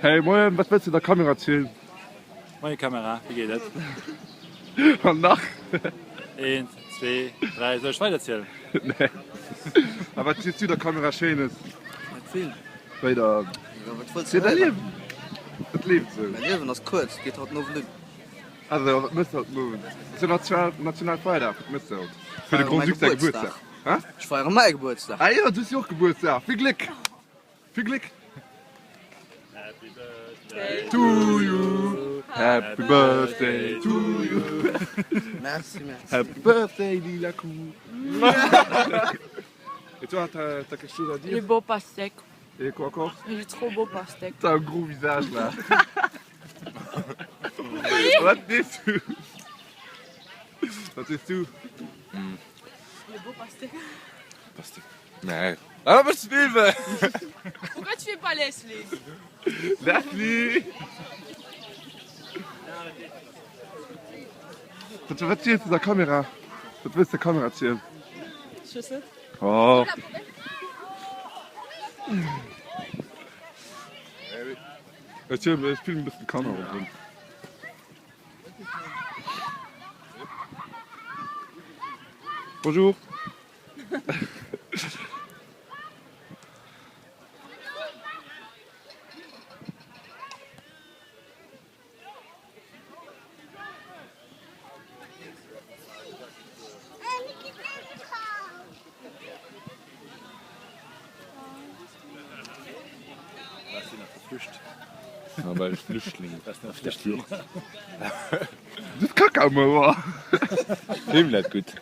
Hey, moin, was willst du der Kamera erzählen? Meine Kamera, wie geht das? Und nach? 1, 2, 3, soll ich weiterzählen? Nee. Aber was siehst du der Kamera schön ist? Erzähl. Bei der... Ja, was wolltest Ja, du dein hören? Leben. Das lebt so. Mein Leben ist kurz, geht heute nur um den. Also, was müsst ihr halt machen? Das ist ja Nationalfeiertag, was müsst ihr halt? Für den Feiere meinen Grundsüchser Geburtstag. Geburtstag. Hä? Ich feiere meinen Geburtstag. Ah ja, du hast ja auch Geburtstag. Viel Glück. Viel Glück. Happy Birthday To you. Happy birthday to you. Merci, merci. Happy birthday, lila Kuh. Et toi, t'as quelque chose à Il est dire? beau pastèque. Et quoi encore? Il est trop beau pastèque. T'as un gros visage là. Was bist du? Was bist du? Il est beau pastèque. Nee. Aber was will wir? Pourquoi tu fais pas Leslie? Leslie! Was erzählst du der Kamera? Was willst du der Kamera erzählen? Je sais. Oh. Erzähl mir, ich spiele ein bisschen Kamera drin. Bonjour. Was ist denn noch Flücht? Aber ich Flüchtling. Was ist noch Flüchtling? Das ist Kakao, Mauer. Film nicht gut.